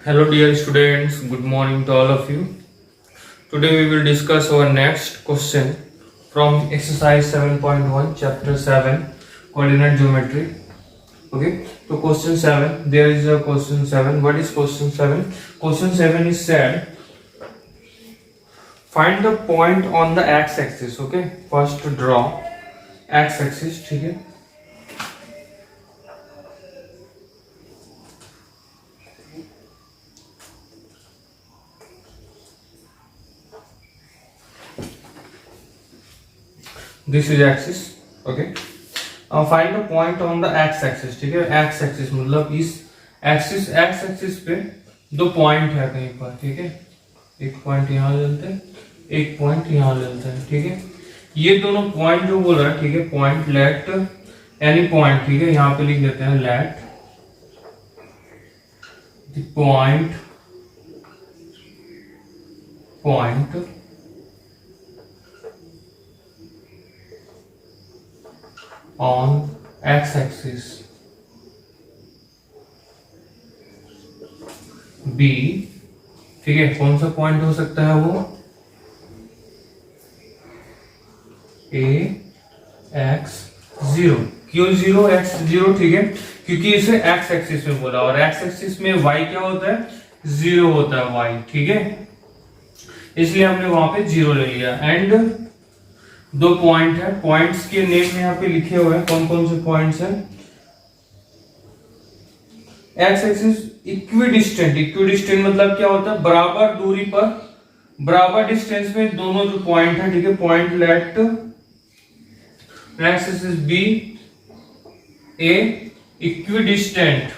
Hello, dear students. Good morning to all of you. Today we will discuss our next question from exercise 7.1, chapter 7, coordinate geometry. Okay, so question 7. There is a question 7. What is question 7? Question 7 is said, find the point on the x-axis. Okay, first to draw x-axis. ठीक है. This is axis. Okay. Find the point on the X axis. ठीक है, x axis मतलब इस axis x axis पे दो point है कहीं पर. ठीक है, एक पॉइंट यहाँ ले लेते हैं, एक पॉइंट यहाँ ले लेते हैं. ठीक है, ये दोनों पॉइंट जो बोल रहा है, ठीक है, पॉइंट लेट एनी पॉइंट. ठीक है, यहाँ पे लिख देते हैं let the point on x-axis B. ठीक है, कौन सा पॉइंट हो सकता है वो? A x 0. क्यों 0 x 0? ठीक है, क्योंकि इसे x एक्सिस में बोला और x एक्सिस में y क्या होता है? 0 होता है y. ठीक है, इसलिए हमने वहां पे 0 ले लिया. एंड दो पॉइंट है, पॉइंट्स के नेम यहाँ पे लिखे हुए हैं. कौन कौन से पॉइंट्स हैं? X axis equidistant. इक्विडिस्टेंट मतलब क्या होता है? बराबर दूरी पर, बराबर डिस्टेंस में दोनों जो पॉइंट है. ठीक है, point let axis B A equidistant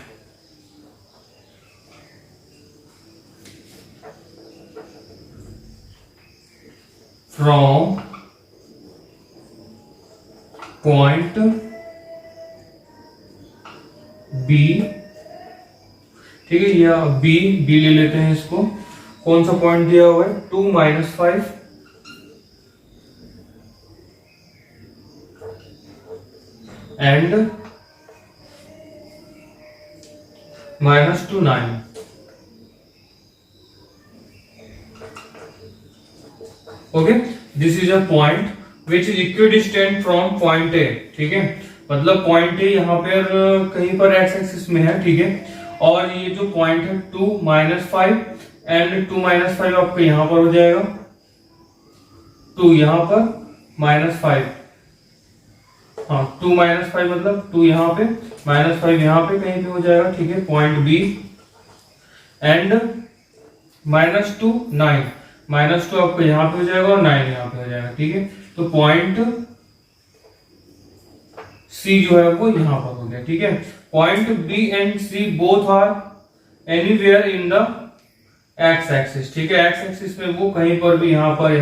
from point B. ठीक है, या बी ले लेते हैं इसको. कौन सा पॉइंट दिया हुआ है? 2 - 5 and -2 9. Okay, this is a point which is equidistant from point A. ठीक है, मतलब पॉइंट ए यहाँ पर कहीं पर एक्स एक्सिस में है. ठीक है, और ये जो पॉइंट है 2 - 5 एंड 2 - 5 आपका यहाँ पर हो जाएगा, 2 यहाँ पर -5. हाँ, 2 - 5 मतलब 2 यहाँ पे -5 यहाँ पे कहीं पे हो जाएगा. ठीक है, पॉइंट बी एंड -2 9. -2 आपको यहाँ पे हो जाएगा और 9 यहाँ पे हो जाएगा. ठीक है, तो पॉइंट सी जो है वो यहां पर हो गया. ठीक है, point B and C both are anywhere in the X axis. ठीक है, एक्स एक्सिस में वो कहीं पर भी यहाँ पर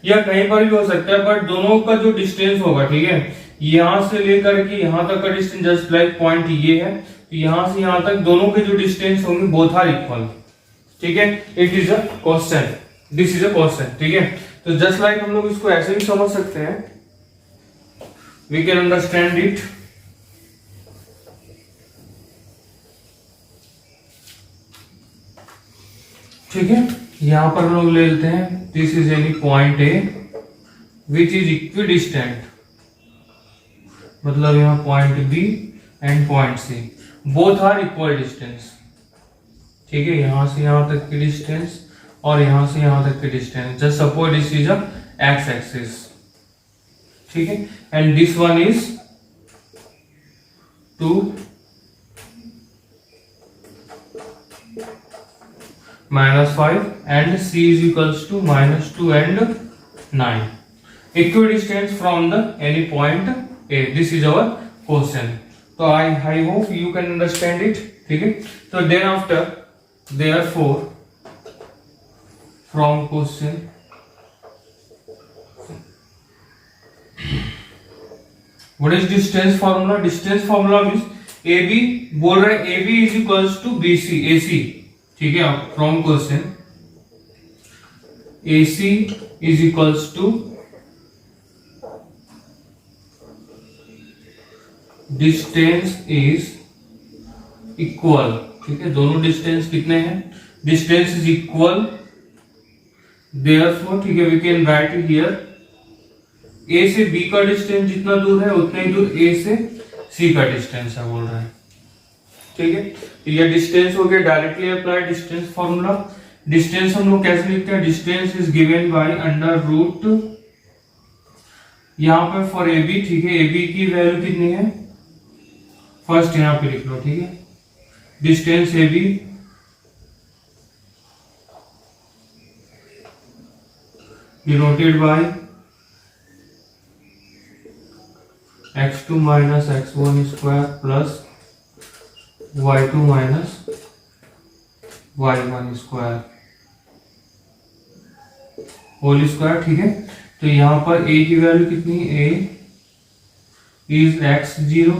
या कहीं पर भी हो सकता है, बट दोनों का जो डिस्टेंस होगा, ठीक है, यहां से लेकर के यहां तक का डिस्टेंस जस्ट लाइक पॉइंट ये है, तो यहां से यहां तक दोनों के जो डिस्टेंस होंगे बोथ आर इक्वल. ठीक है, it is a question, this is a question. ठीक है, तो जस्ट लाइक हम लोग इसको ऐसे भी समझ सकते हैं, वी कैन अंडरस्टैंड इट. ठीक है, यहां पर हम लोग ले लेते हैं, this is any point A which is equidistant, मतलब यहां point B and point C both are equal distance. ठीक है, यहां से यहां तक की डिस्टेंस और यहां से यहां तक की distance. Just suppose this is a x axis. ठीक है, and this one is 2 - 5 and c is equals to -2 and 9. Equidistance from the any point A. This is our question. So I hope you can understand it. ठीक है, so then after therefore from question what is distance formula? Distance formula means AB बोल रहे हैं AB is equals to BC AC. ठीक है, from question AC is equals to distance is equal ठीक है, दोनों डिस्टेंस कितने हैं, डिस्टेंस इज इक्वल, देयरफॉर ठीक है वी कैन राइट हियर ए से बी का डिस्टेंस जितना दूर है उतना ही दूर ए से सी का डिस्टेंस है बोल रहा है। ठीक है, तो ये डिस्टेंस हो गया, directly apply distance formula. Distance हम लोग कैसे लिखते हैं, distance is given by under root, यहां पर फॉर ए बी, ठीक है, ए बी की वैल्यू कितनी है, फर्स्ट यहां पे लिख लो, ठीक है, distance A B denoted by x2 minus x1 square plus y2 minus y1 square whole square. ठीक है, तो यहां पर a की वैल्यू कितनी, a is x0,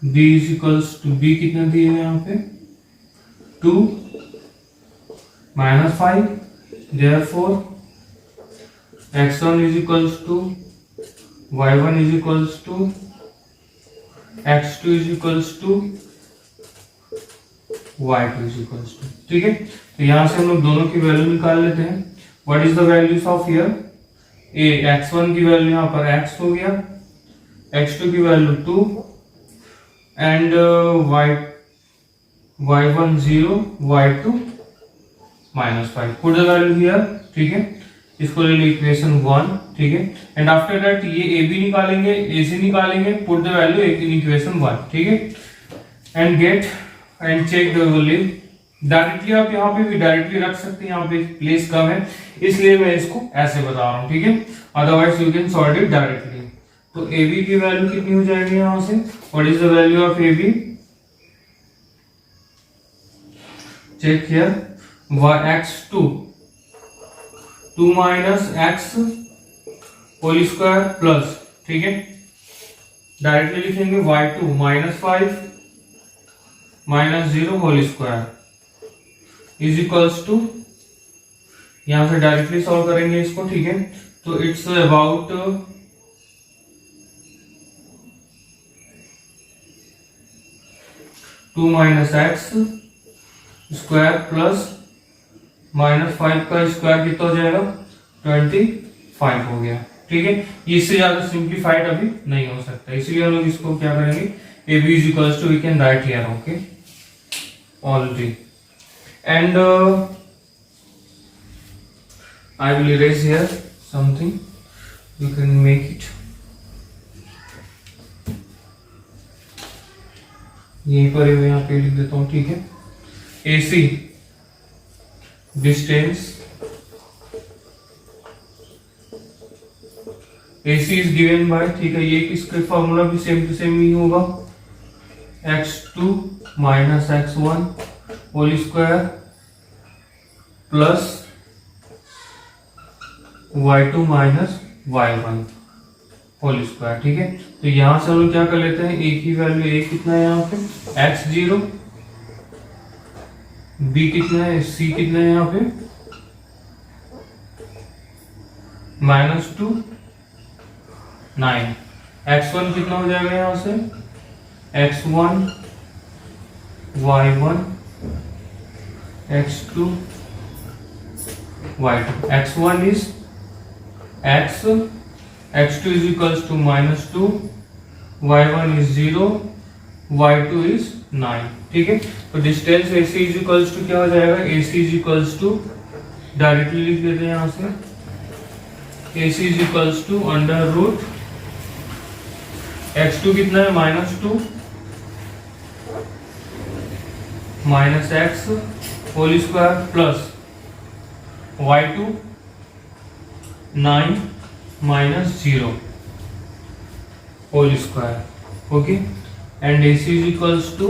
b is equals to, b कितना दिए है यहाँ पे 2 minus 5, therefore x1 is equals to y1 is equals to x2 is equals to y2 is equals to। ठीक है, तो यहां से हम लोग दोनों की वैल्यू निकाल लेते हैं। What is the values of here, A x1 की वैल्यू यहां पर x हो गया, x2 की value 2 and y1 0, y2 -5, put the value here. ठीक है, इसको ले लो इक्वेशन 1। ठीक है, एंड आफ्टर दैट ये ए बी निकालेंगे, ए सी निकालेंगे, put the value in equation 1। ठीक है, and get and check the value. Directly आप यहाँ पे भी डायरेक्टली रख सकते हैं, यहाँ पे प्लेस कम है इसलिए मैं इसको ऐसे बता रहा हूँ। ठीक है, otherwise you can solve it directly. तो ए बी की वैल्यू कितनी हो जाएगी यहां से, what is the value of A B, check here, x2 2 minus x whole square plus, ठीक है, डायरेक्टली लिखेंगे y2 -5 minus 0 whole square is equals to, यहां से डायरेक्टली सॉल्व करेंगे इसको। ठीक है, तो it's about 2 minus X square plus -5 का स्क्वायर कितना हो जाएगा 25 हो गया। ठीक है, इससे ज्यादा सिंप्लीफाइड अभी नहीं हो सकता, इसलिए हम लोग इसको क्या करेंगे, A B is equals to we can write here, okay, already, and I will erase here something, you can make it, यहीं पर मैं यहाँ पे लिख देता हूँ। ठीक है, AC distance, AC is given bye, ठीक है, ये किसका फॉर्मूला भी सेम टू सेम ही होगा, x2 minus x1 whole square plus y2 minus y1 whole square. ठीक है, तो यहां से हम लोग क्या कर लेते हैं, a की वैल्यू a कितना है यहाँ पे x0, b कितना है, c कितना है यहाँ पे -2 9, x1 कितना हो जाएगा यहां से x1 y1 x2 y2, x1 is x, x2 is equals to -2, y1 is 0, y2 is 9। ठीक है, तो distance AC is equals to क्या हो जाएगा, AC is equals to, directly लिख देते हैं यहां से, AC is equals to under root x2 कितना है -2 minus x whole square plus y2 9 minus 0 whole square, okay, and AC is equals to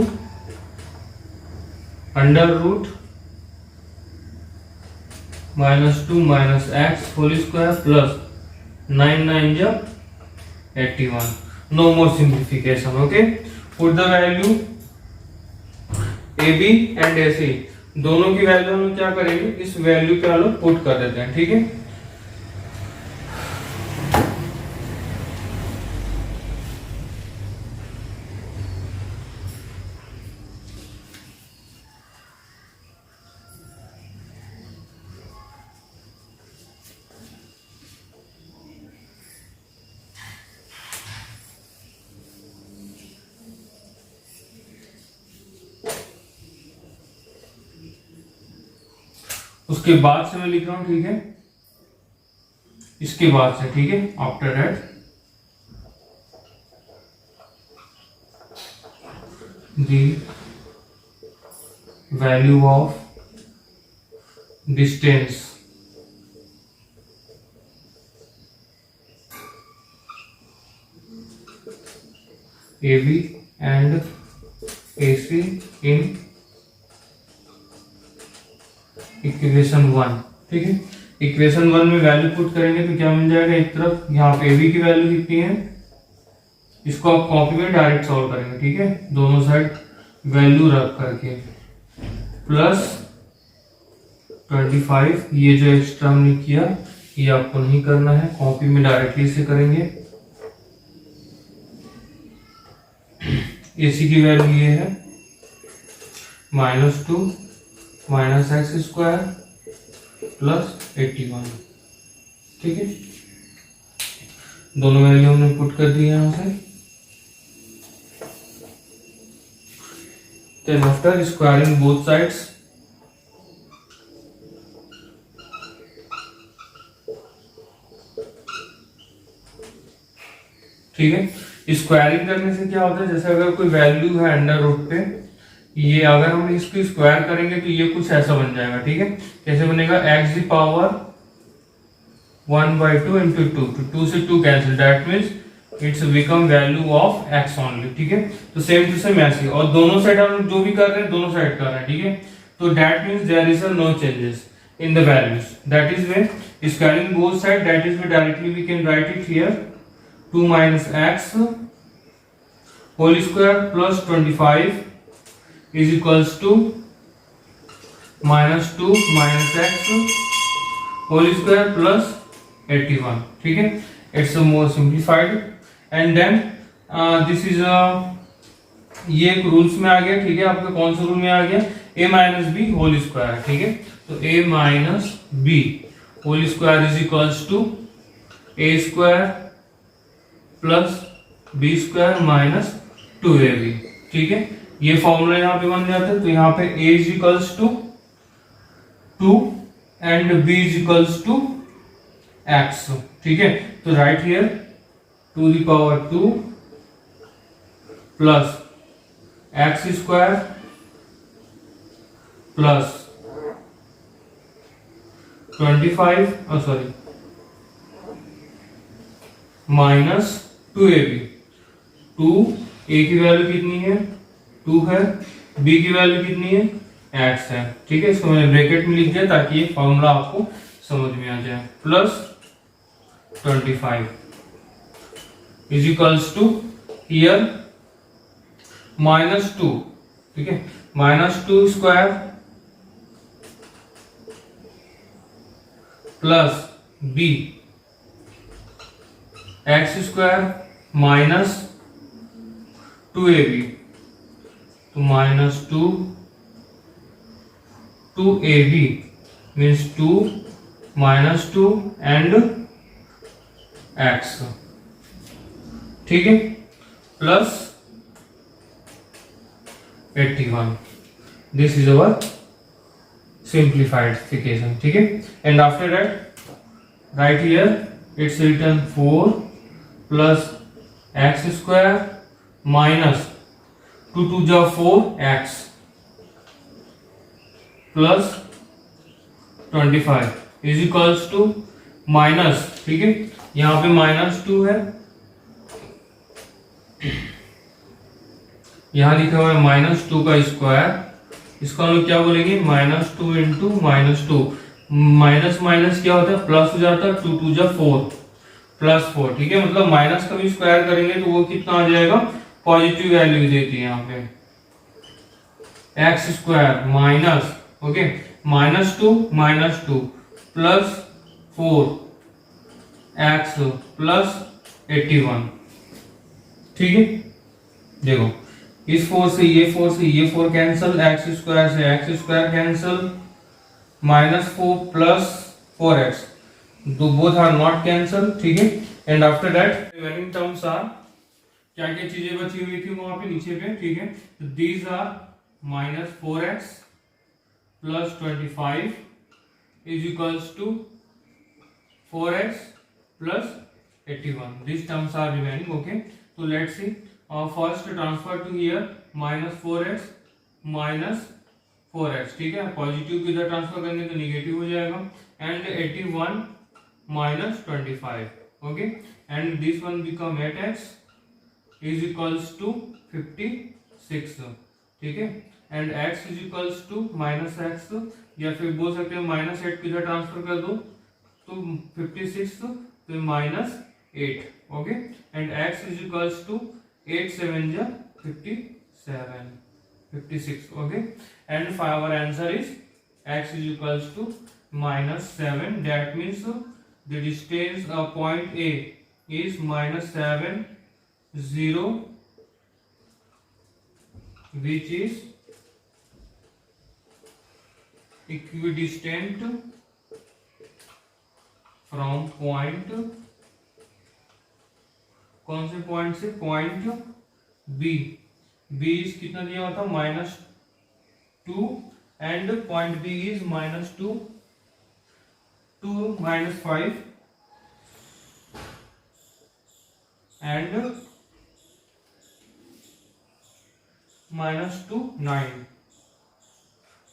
under root -2 minus x whole square plus 9 9 जा 81, no more simplification, okay, put the value AB and AC, दोनों की value हम क्या करेंगे, इस value पे हम लोग पुट कर देते हैं। ठीक है, उसके बाद से मैं लिख रहा हूं, ठीक है, इसके बाद से, ठीक है, after that the value of distance AB and AC in equation 1, ठीक है। इक्वेशन 1 में वैल्यू पुट करेंगे तो क्या मिल जाएगा, एक तरफ यहाँ पे AB की वैल्यू कितनी है, इसको आप कॉपी में डायरेक्ट सॉल्व करेंगे, ठीक है, दोनों साइड वैल्यू रख करके, प्लस 25, ये जो एक्स्ट्रा हमने किया ये आपको नहीं करना है, कॉपी में डायरेक्टली से करेंगे। AC की वैल्यू ये है -2 माइनस एक्स स्क्वायर प्लस 81, ठीक है, दोनों वैल्यू हमने पुट कर दी यहां से। Then after squaring both sides, ठीक है, स्क्वायरिंग करने से क्या होता है, जैसे अगर कोई वैल्यू है अंडर रूट पे, ये अगर हम इसको स्क्वायर करेंगे तो ये कुछ ऐसा बन जाएगा, ठीक है, कैसे बनेगा, x दी पावर 1/2 इंटू 2, तो 2 से 2 cancel, that means it's become value of x only, ठीक है। तो सेम टू सेम ऐसे, और दोनों साइड हम जो भी कर रहे हैं दोनों साइड कर रहे हैं, ठीक है, तो that means there is no changes in the values, that is when squaring both side, that is directly we can write it here 2 minus X whole square plus 25 is equals to -2 minus X whole square plus 81, ठीक है, it's more simplified. And then this is ये एक rules में आ गया, ठीक है, आपका कौन सा रूल में आ गया, a minus B whole square, ठीक है, तो a minus B whole square is equals to a square plus B square minus 2ab, ठीक है, ये फॉर्मूला यहाँ पे बन जाता है। तो यहाँ पे a is equals to 2 and b is equals to x, ठीक है, तो right here 2 the power 2 plus x square plus 25 sorry minus 2ab, 2 a की वैल्यू कितनी है 2 है, b की वैल्यू कितनी है x है, ठीक है, इसको मैंने ब्रैकेट में लिख दिया ताकि ये फॉर्मूला आपको समझ में आ जाए, plus 25 is equals to here -2, ठीक है, -2 square plus b x square minus 2ab, तो -2 2ab means 2 minus 2 and x, ठीक है, plus 81, this is our simplification, ठीक है, and after that right here it's return 4 plus X square minus 2 2 जा 4x plus 25 is equals to minus, ठीक है, यहां पे -2 है, यहां लिखा हुआ है -2 का स्क्वायर, इसको हम लोग क्या बोलेंगे -2 इंटू -2, माइनस माइनस क्या होता है प्लस हो जाता है, 2 2 जा 4 प्लस 4, ठीक है, मतलब माइनस का भी स्क्वायर करेंगे तो वो कितना आ जाएगा, पॉजिटिव वैल्यू देती है यहाँ पे, X square minus, okay, -2 plus 4 X plus 81, ठीक है, देखो इस 4 से ये 4 कैंसिल, एक्स स्क्वायर से X square cancel, -4 plus 4x, दो बोथ आर नॉट कैंसिल, ठीक है, and after that remaining terms are, क्या क्या चीजें बची हुई थी वहां पे नीचे पे, ठीक है, तो these are -4x plus 25 is equals to 4x plus 81. These terms are remaining. Okay, so let's see. First transfer to here minus 4x minus 4x. ठीक है, पॉजिटिव की इधर ट्रांसफर करेंगे तो निगेटिव हो जाएगा. And 81 minus 25. Okay, and this one become 8x is equals to 56. ठीक है, and x is equals to minus x, या फिर बोल सकते हैं माइनस 8 किधर ट्रांसफर कर दो तो 56 तो minus 8. Okay, and x is equals to 8 7 जा 56. Okay, and our answer is x is equals to minus 7. That means the distance of point A is minus 7 0, which is equidistant from point, कौन से point से, point B. B is कितना दिया हुआ था -2 and point B is -2 -5 and -2 9.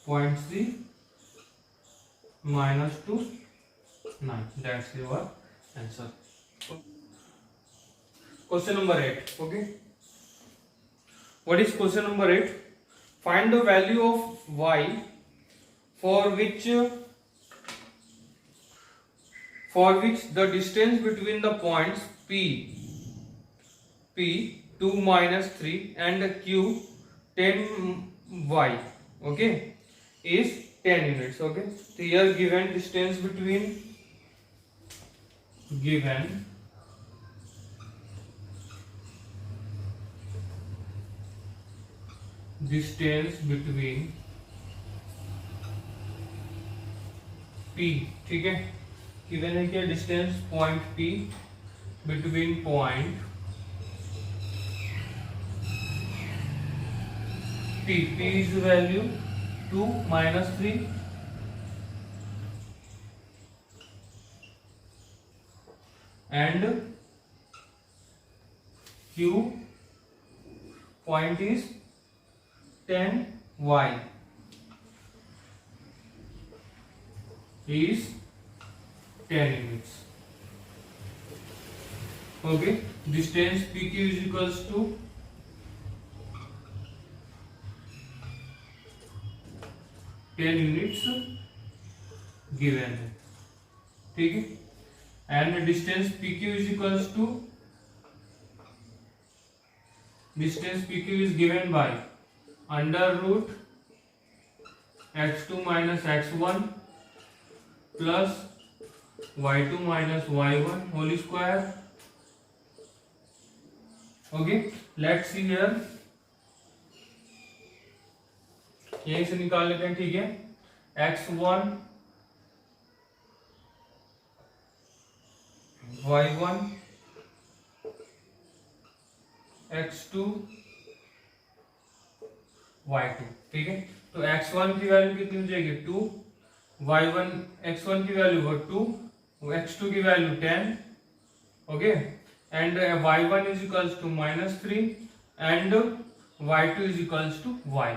Point C -2 9. That's your answer. Question number 8. Okay. What is question number 8? Find the value of y for which the distance between the points P 2 minus 3 and Q 10y, okay, is 10 units. Okay, so here given distance between P, ठीक है, given है क्या distance point P between point P is value 2 minus 3 and Q point is 10y is 10 units. Okay, distance PQ is equals to 10 units given है, ठीक है, and distance PQ is equals to distance PQ is given by under root x2 minus x1 plus y2 minus y1 whole square. Okay, let's see here, यहीं से निकाल लेते हैं. ठीक है, x1 y1 x2 y2. ठीक है, तो x1 की वैल्यू कितनी हो जाएगी 2, y1 x1 की वैल्यू 2, x2 की value 10. Okay, and y1 is equals to -3 and y2 is equals to y.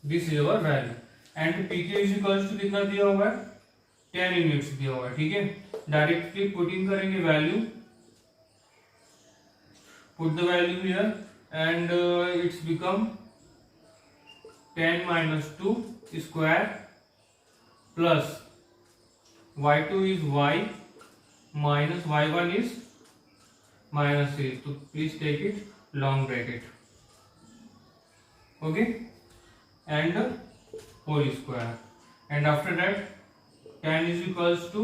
This is our value and pk is equals to कितना दिया हुआ है 10 यूनिट्स दिया हुआ है. ठीक है, डायरेक्टली पुटिंग करेंगे value, put the value here and it's become 10 minus 2 square plus y2 is y minus y1 is minus 3. So please take it long bracket. Okay, and whole square, and after that 10 is equals to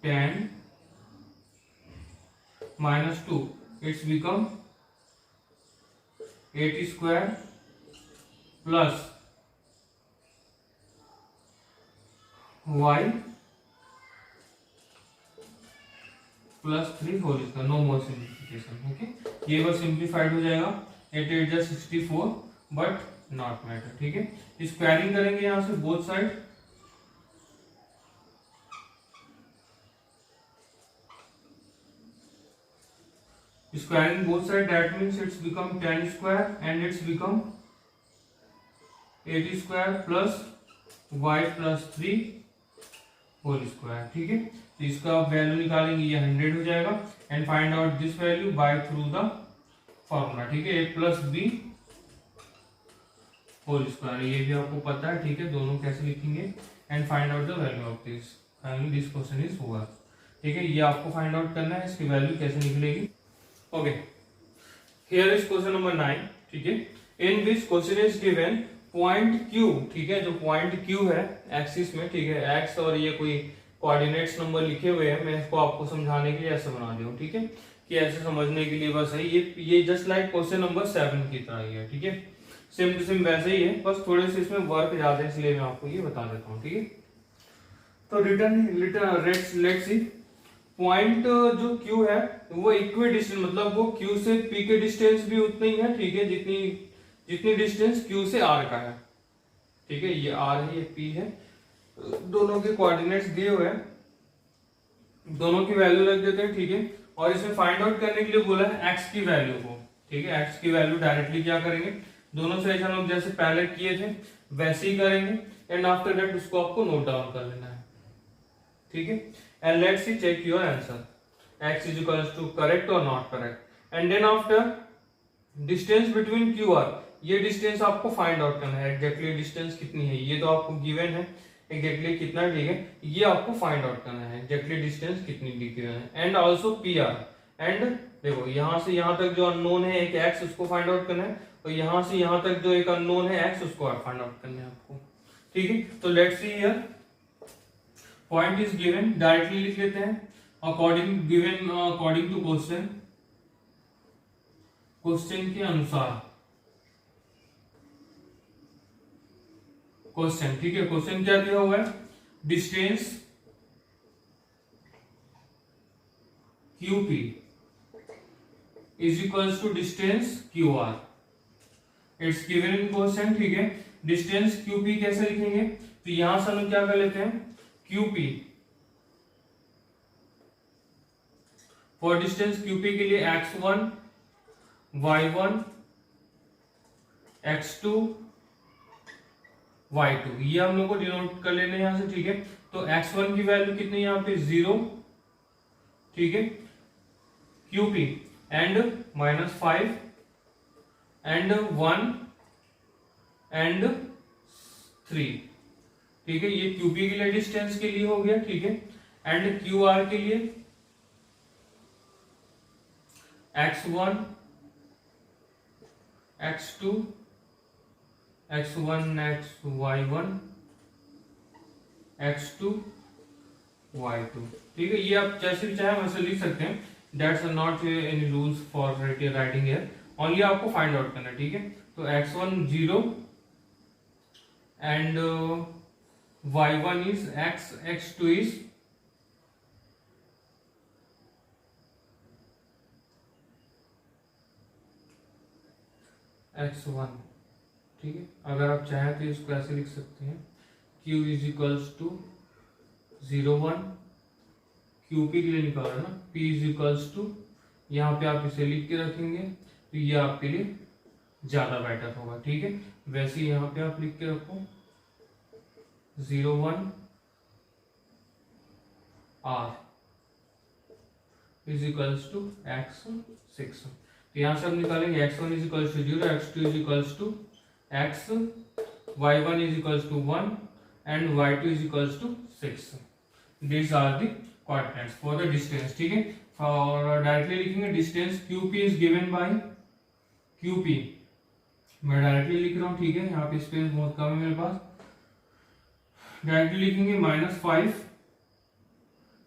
10 minus 2, it's become 8 square plus y plus 3 whole square. No more simplification. Okay, ये बार simplified हो जाएगा. 8 8 जा 64, but not matter, ठीक है। Squaring करेंगे यहां से both side, squaring both side, that means it's become 10 square and it's become 80 square plus y plus 3 whole square, ठीक है। तो इसका वैल्यू निकालेंगे, ये 100 हो जाएगा and find out this value by through the formula, ठीक है। a plus B whole square, ये भी आपको पता है, ठीक है। दोनों कैसे लिखेंगे and find out the value of this, finally this question is over, ठीक है। ये आपको फाइंड आउट करना है, इसकी वैल्यू कैसे निकलेगी। Okay, here is question number 9, ठीक है। In this question is given point Q, ठीक है। जो पॉइंट Q है एक्सिस में, ठीक है, एक्स और ये कोई कोऑर्डिनेट्स नंबर लिखे हुए हैं, मैं इसको आपको समझाने के लिए ऐसे बना दिया हूं, ठीक है, कि ऐसे समझने के लिए बस है। ये जस्ट लाइक क्वेश्चन नंबर 7 की तरह ही है, ठीक है। सेम टू सेम वैसे ही है, बस थोड़े से इसमें वर्क ज्यादा है, इसलिए मैं आपको ये बता देता हूँ, ठीक है। तो लेट्स सी, पॉइंट जो Q है वो इक्वी डिस्टेंस, मतलब वो Q से P के डिस्टेंस भी उतनी ही है, ठीक है, जितनी डिस्टेंस Q से R का है, ठीक है। ये R है, ये P है, दोनों के कोऑर्डिनेट्स दिए हुए हैं, दोनों की वैल्यू रख देते हैं, ठीक है। और इसमें फाइंड आउट करने के लिए बोला है x की वैल्यू को, ठीक है। x की वैल्यू डायरेक्टली क्या करेंगे, दोनों से हम लोग जैसे पहले किए थे वैसे ही करेंगे एंड आफ्टर दैट उसको आपको नोट डाउन कर लेना है, ठीक है। And let's see check your answer, x is equals to correct और not correct. And then after distance between Q R, ये डिस्टेंस आपको फाइंड आउट करना है, एग्जैक्टली डिस्टेंस कितनी है, ये तो आपको गिवन है एग्जैक्टली कितना, ठीक है। ये आपको फाइंड आउट करना है, एग्जैक्टली डिस्टेंस कितनी गिवन है। And also P R, and देखो यहां से यहां तक जो अननोन है एक x, उसको फाइंड आउट करना है, और यहां से यहां तक जो एक अननोन है x, उसको फाइंड आउट करना है आपको, ठीक है। तो let's see here, point is given, directly लिख लेते हैं अकॉर्डिंग टू क्वेश्चन के अनुसार, क्वेश्चन, ठीक है। क्वेश्चन क्या दिया हुआ है, distance QP is equals to distance QR, it's given in question, ठीक है। डिस्टेंस QP कैसे लिखेंगे, तो यहां से हम क्या कर लेते हैं, QP फॉर डिस्टेंस QP के लिए x1 y1 x2 y2, ये हम लोग को डिनोट कर लेने यहां से, ठीक है। तो x1 की वैल्यू कितनी है यहाँ पे 0, ठीक है, QP एंड -5 एंड 1 एंड 3, ठीक है। ये QP के लिए डिस्टेंस के लिए हो गया, ठीक है। एंड QR के लिए x1 x2 x1 y1 x2 y2, ठीक है। ये आप जैसे भी चाहे वैसे लिख सकते हैं, that's not any rules for writing here, only आपको फाइंड आउट करना है, ठीक है। तो x1 0 and y1 is x, x2 is x1, ठीक है। अगर आप चाहें तो इसको ऐसे लिख सकते हैं, Q is equals to 0 1, QP के लिए निकाला ना, P इज इक्वल्स टू, यहाँ पे आप इसे लिख के रखेंगे तो ये आपके लिए ज्यादा बेटर होगा, ठीक है। वैसे ही यहाँ पे आप लिख के रखो 0 1 R is equals to x6, तो यहां से हम निकालेंगे x1 is equals to 0, x2 is equals to x, y1 is equals to 1 and y2 is equals to 6। These are the coordinates for the distance, ठीक है। और डायरेक्टली लिखेंगे distance QP is given bye QP, मैं directly लिख रहा हूं, ठीक है। यहाँ पे स्पेस बहुत कम है मेरे पास, डायरेक्टली लिखेंगे -5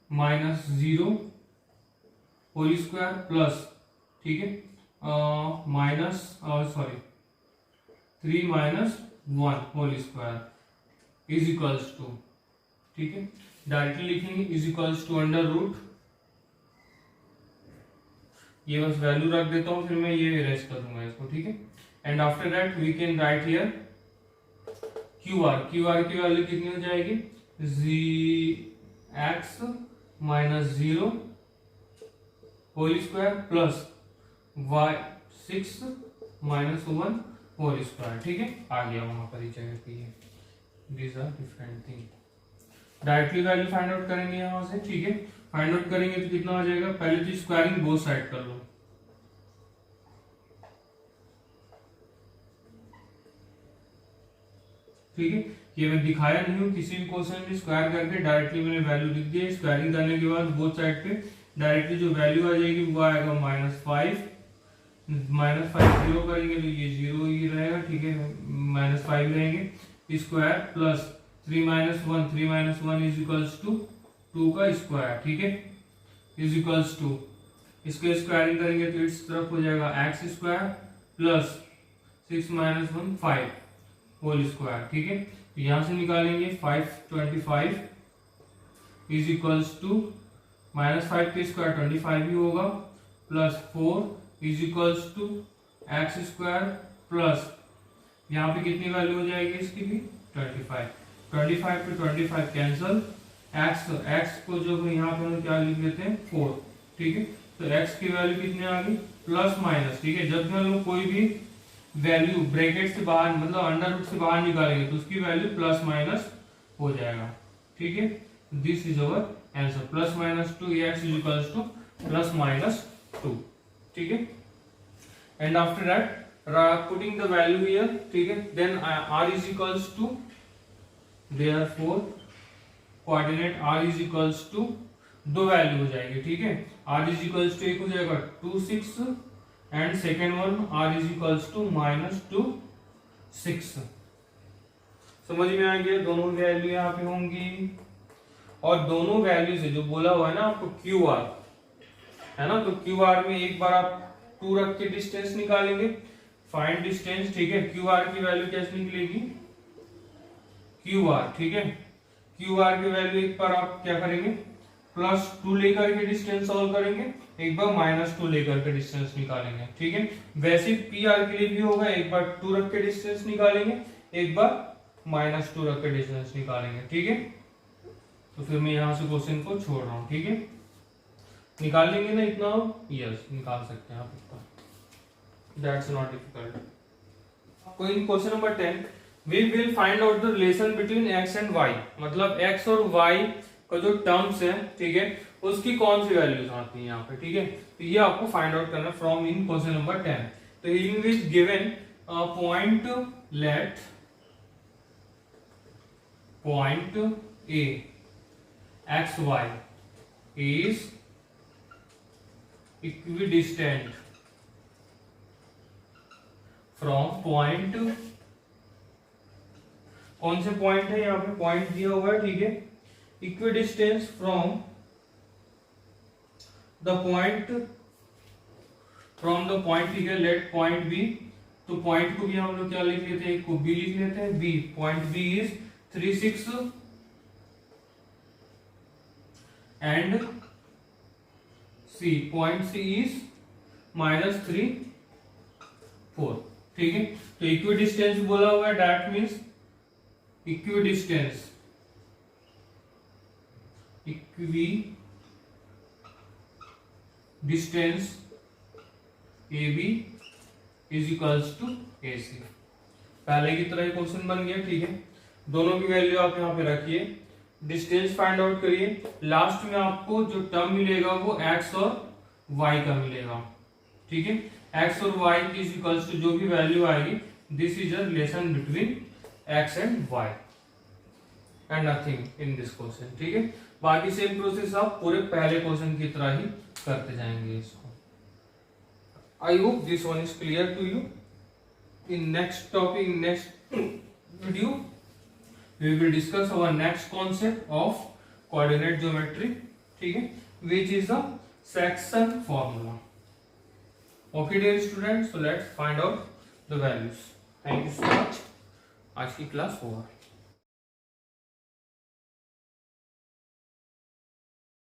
-0 होल स्क्वायर प्लस, ठीक है, -3 -1 whole square is equals to, ठीक है। डायरेक्टली लिखेंगे is equals to under root, ये बस वैल्यू रख देता हूं, फिर मैं ये इरेज कर दूंगा इसको, ठीक है। And after that we can write here Q R की वैल्यू कितनी हो जाएगी, x minus 0 whole square plus y 6 minus 1 whole square. ठीक है, आ गया वहां पर ही जगह पे, these are different thing. Directly value find out करेंगे यहां से। ठीक है, फाइंड आउट करेंगे तो कितना हो जाएगा, पहले तो स्क्वायरिंग बोथ साइड कर लो। ठीक है, ये मैं दिखाया नहीं हूं किसी भी क्वेश्चन में स्क्वायर करके, डायरेक्टली मैंने वैल्यू लिख दी। स्क्वायरिंग करने के बाद बोथ साइड पे डायरेक्टली जो वैल्यू आ जाएगी वो आएगा -5। -5 जीरो करेंगे तो ये जीरो ही रहेगा। ठीक है, -5 रहेंगे square plus 3 - 1 3 - 1 is equals to 2 का स्क्वायर। ठीक है, इज इक्वल्स टू, इसके स्क्वायरिंग करेंगे तो इस तरफ हो जाएगा x स्क्वायर प्लस 6 - 1 5 होल स्क्वायर। ठीक है, तो यहां से निकालेंगे 525 इज इक्वल्स टू -5 के स्क्वायर 25 ही होगा plus 4 is equals to x square plus यहाँ पे कितनी वैल्यू हो जाएगी इसकी भी 25। 25 पे 25 कैंसल, x को जो यहाँ पे हम क्या लिख लेते हैं 4। ठीक है, तो x की वैल्यू कितनी आ गई प्लस माइनस। ठीक है, जब भी हम लोग कोई भी वैल्यू ब्रैकेट से बाहर मतलब अंडर रूट से बाहर निकालेंगे तो उसकी वैल्यू प्लस माइनस हो जाएगा। ठीक है, this is our answer, plus minus 2 x is equals to plus minus 2। ठीक है, and after that putting the value here. ठीक है, then r is equals to, therefore coordinate r is equals to, दो value हो जाएगी। ठीक है, r is equals to एक हो जाएगा 2 6 and second one r is equals to -2 6। समझ में आ गया, दोनों वैल्यू यहाँ पे होंगी और दोनों वैल्यू से जो बोला हुआ है ना आपको क्यू आर है ना, तो क्यू आर में एक बार आप 2 रख के डिस्टेंस निकालेंगे, फाइंड डिस्टेंस। ठीक है, क्यू आर की वैल्यू कैसे निकलेगी, क्यू आर। ठीक है, क्यू आर की वैल्यू एक बार आप क्या करेंगे +2 लेकर के डिस्टेंस सॉल्व करेंगे, एक बार -2 लेकर के डिस्टेंस निकालेंगे। ठीक है, वैसे पी आर के लिए भी होगा, एक बार 2 रख के डिस्टेंस निकालेंगे, एक बार -2 रख के डिस्टेंस निकालेंगे। ठीक है, तो फिर मैं यहां से क्वेश्चन को छोड़ रहा हूं। ठीक है, निकाल लेंगे ना इतना, यस निकाल सकते हैं आप इतना, दैट्स नॉट डिफिकल्ट। कोई question number 10, we will find out the relation between x and y, मतलब x और y का जो टर्म्स है। ठीक है, उसकी कौन सी वैल्यूज आती है यहाँ पे। ठीक है, तो ये आपको फाइंड आउट करना फ्रॉम इन क्वेश्चन नंबर 10। तो in which given point let point a x y is equidistant from point, कौन से पॉइंट है यहाँ पे पॉइंट दिया हुआ है। ठीक है, equidistance from the point, ठीक है, let point B, तो पॉइंट को भी हम लोग क्या लिख लेते हैं, एक को B लिख लेते हैं, B point B is 3 6 and C point C is -3 4। ठीक है, तो इक्विडिस्टेंस बोला हुआ है, that means equidistance distance AB is equals to AC। पहले की तरह क्वेश्चन बन गया। ठीक है, दोनों की वैल्यू आप यहाँ पे रखिए, डिस्टेंस फाइंड आउट करिए, लास्ट में आपको जो टर्म मिलेगा वो x और y का मिलेगा। ठीक है, x और y इज इक्वल्स टू जो भी वैल्यू आएगी, this is a relation between x and y and nothing in this question. ठीक है, बाकी सेम प्रोसेस आप पूरे पहले क्वेश्चन की तरह ही करते जाएंगे इसको। I hope this one is clear to you. In next topic, in next video we will discuss our next concept of coordinate geometry, ठीक है, which is the section formula. Okay dear students, so let's find out the values. Thank you so much. आज की class over.